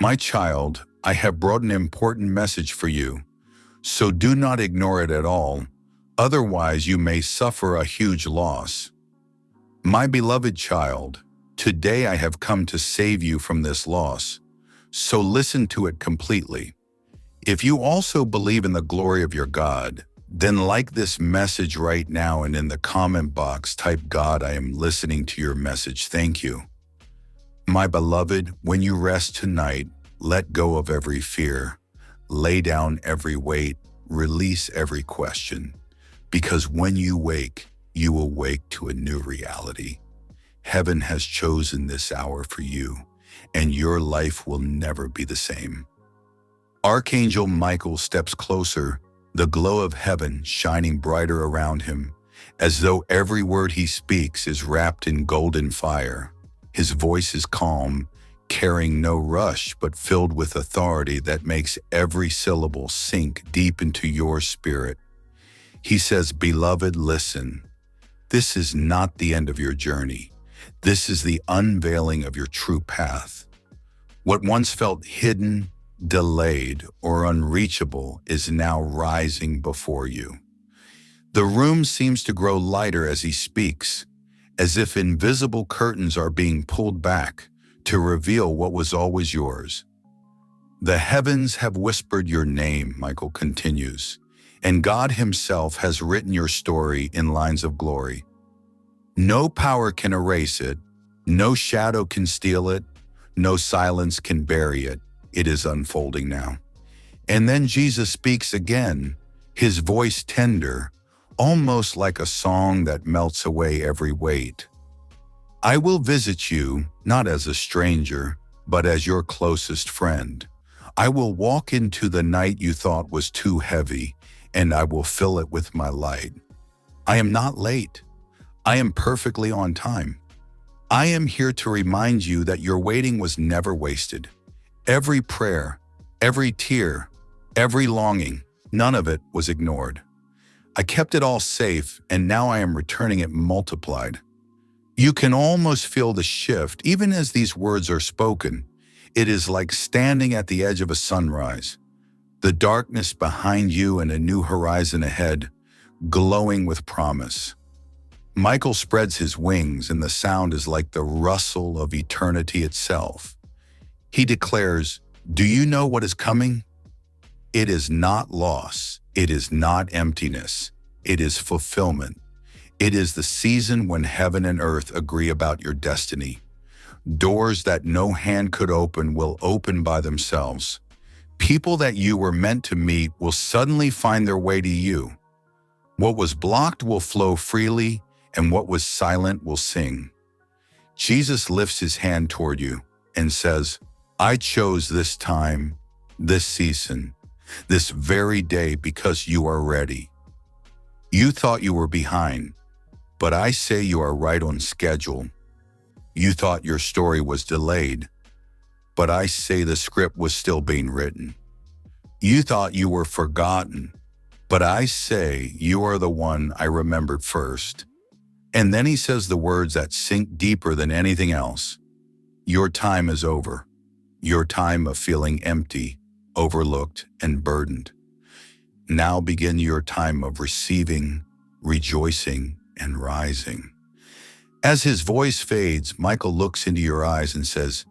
My child, I have brought an important message for you, so do not ignore it at all, otherwise you may suffer a huge loss. My beloved child, today I have come to save you from this loss, so listen to it completely. If you also believe in the glory of your God, then like this message right now and in the comment box type God, I am listening to your message. Thank you. My beloved, when you rest tonight, let go of every fear, lay down every weight, release every question, because when you wake, you will wake to a new reality. Heaven has chosen this hour for you, and your life will never be the same. Archangel Michael steps closer, the glow of heaven shining brighter around him, as though every word he speaks is wrapped in golden fire. His voice is calm, carrying no rush, but filled with authority that makes every syllable sink deep into your spirit. He says, "Beloved, listen. This is not the end of your journey. This is the unveiling of your true path. What once felt hidden, delayed, or unreachable is now rising before you." The room seems to grow lighter as he speaks, as if invisible curtains are being pulled back to reveal what was always yours. The heavens have whispered your name, Michael continues, and God himself has written your story in lines of glory. No power can erase it, no shadow can steal it, no silence can bury it. It is unfolding now. And then Jesus speaks again, his voice tender, almost like a song that melts away every weight. "I will visit you, not as a stranger, but as your closest friend. I will walk into the night you thought was too heavy, and I will fill it with my light. I am not late. I am perfectly on time. I am here to remind you that your waiting was never wasted. Every prayer, every tear, every longing, none of it was ignored. I kept it all safe, and now I am returning it multiplied." You can almost feel the shift, even as these words are spoken. It is like standing at the edge of a sunrise. The darkness behind you and a new horizon ahead, glowing with promise. Michael spreads his wings, and the sound is like the rustle of eternity itself. He declares, "Do you know what is coming? It is not loss. It is not emptiness. It is fulfillment. It is the season when heaven and earth agree about your destiny. Doors that no hand could open will open by themselves. People that you were meant to meet will suddenly find their way to you. What was blocked will flow freely, and what was silent will sing." Jesus lifts his hand toward you and says, "I chose this time, this season, this very day because you are ready. You thought you were behind, but I say you are right on schedule. You thought your story was delayed, but I say the script was still being written. You thought you were forgotten, but I say you are the one I remembered first." And then he says the words that sink deeper than anything else. Your time is over. Your time of feeling empty, overlooked, and burdened. Now begin your time of receiving, rejoicing, and rising. As his voice fades, Michael looks into your eyes and says,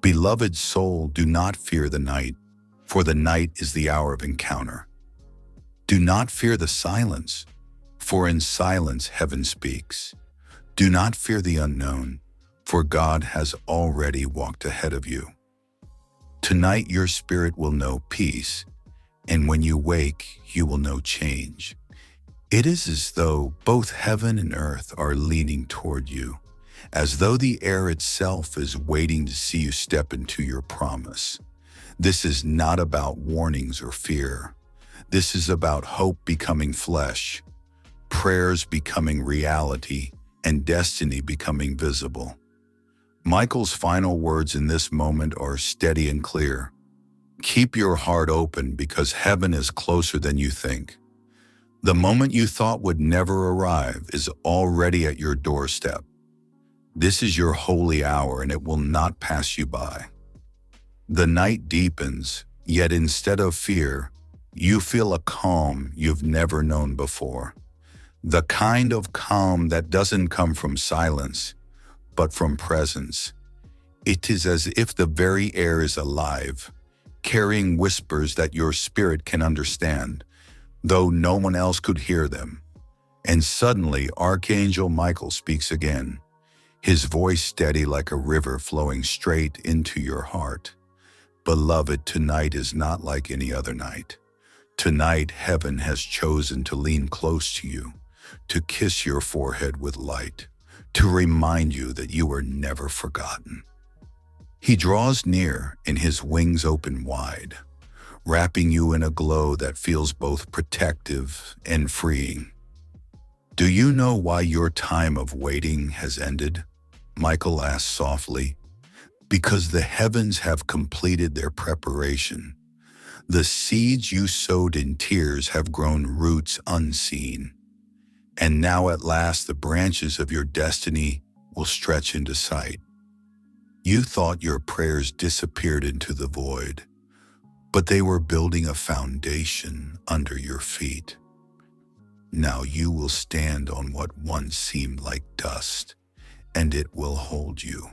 "Beloved soul, do not fear the night, for the night is the hour of encounter. Do not fear the silence, for in silence heaven speaks. Do not fear the unknown, for God has already walked ahead of you. Tonight your spirit will know peace, and when you wake, you will know change. It is as though both heaven and earth are leaning toward you, as though the air itself is waiting to see you step into your promise. This is not about warnings or fear. This is about hope becoming flesh, prayers becoming reality, and destiny becoming visible." Michael's final words in this moment are steady and clear. Keep your heart open because heaven is closer than you think. The moment you thought would never arrive is already at your doorstep. This is your holy hour, and it will not pass you by. The night deepens, yet instead of fear, you feel a calm you've never known before. The kind of calm that doesn't come from silence, but from presence. It is as if the very air is alive, carrying whispers that your spirit can understand, though no one else could hear them. And suddenly Archangel Michael speaks again, his voice steady like a river flowing straight into your heart. Beloved, tonight is not like any other night. Tonight, heaven has chosen to lean close to you, to kiss your forehead with light, to remind you that you are never forgotten. He draws near and his wings open wide, wrapping you in a glow that feels both protective and freeing. Do you know why your time of waiting has ended? Michael asked softly. Because the heavens have completed their preparation. The seeds you sowed in tears have grown roots unseen. And now at last the branches of your destiny will stretch into sight. You thought your prayers disappeared into the void, but they were building a foundation under your feet. Now you will stand on what once seemed like dust, and it will hold you.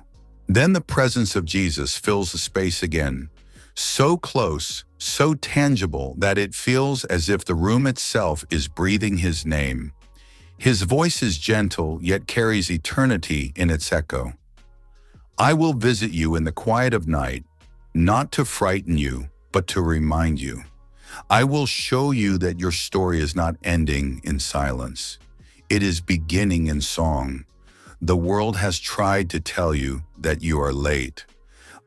Then the presence of Jesus fills the space again, so close, so tangible that it feels as if the room itself is breathing his name. His voice is gentle, yet carries eternity in its echo. I will visit you in the quiet of night, not to frighten you, but to remind you. I will show you that your story is not ending in silence. It is beginning in song. The world has tried to tell you that you are late.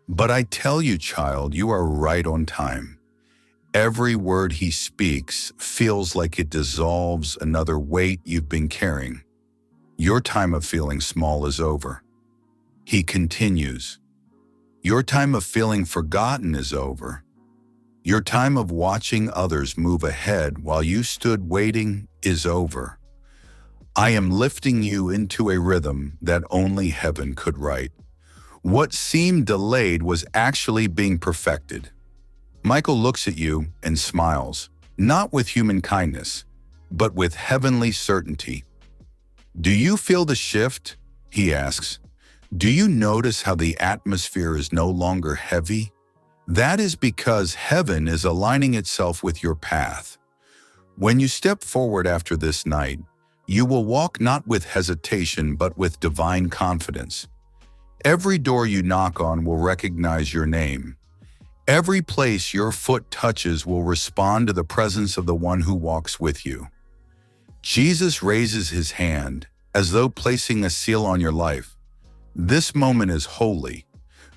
But I tell you, child, you are right on time. Every word he speaks feels like it dissolves another weight you've been carrying. Your time of feeling small is over. He continues. Your time of feeling forgotten is over. Your time of watching others move ahead while you stood waiting is over. I am lifting you into a rhythm that only heaven could write. What seemed delayed was actually being perfected. Michael looks at you and smiles, not with human kindness, but with heavenly certainty. Do you feel the shift? He asks. Do you notice how the atmosphere is no longer heavy? That is because heaven is aligning itself with your path. When you step forward after this night, you will walk not with hesitation but with divine confidence. Every door you knock on will recognize your name. Every place your foot touches will respond to the presence of the one who walks with you. Jesus raises his hand as though placing a seal on your life. This moment is holy.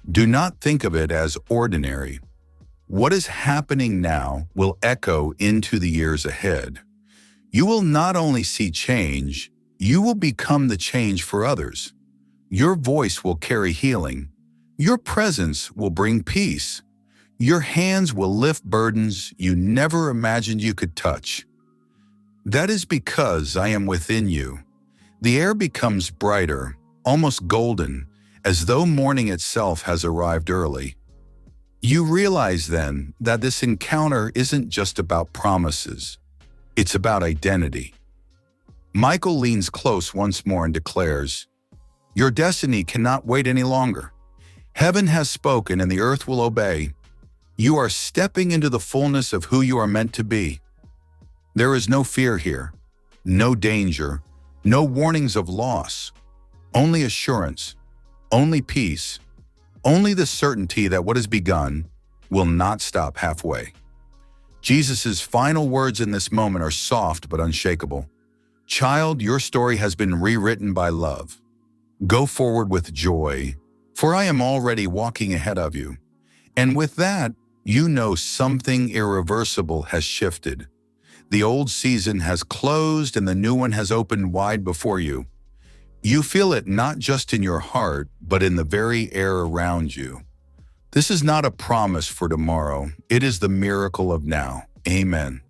Do not think of it as ordinary. What is happening now will echo into the years ahead. You will not only see change, you will become the change for others. Your voice will carry healing. Your presence will bring peace. Your hands will lift burdens you never imagined you could touch. That is because I am within you. The air becomes brighter, almost golden, as though morning itself has arrived early. You realize then that this encounter isn't just about promises. It's about identity. Michael leans close once more and declares, your destiny cannot wait any longer. Heaven has spoken and the earth will obey. You are stepping into the fullness of who you are meant to be. There is no fear here, no danger, no warnings of loss, only assurance, only peace, only the certainty that what has begun will not stop halfway. Jesus' final words in this moment are soft but unshakable. Child, your story has been rewritten by love. Go forward with joy, for I am already walking ahead of you. And with that, you know something irreversible has shifted. The old season has closed and the new one has opened wide before you. You feel it not just in your heart, but in the very air around you. This is not a promise for tomorrow. It is the miracle of now. Amen.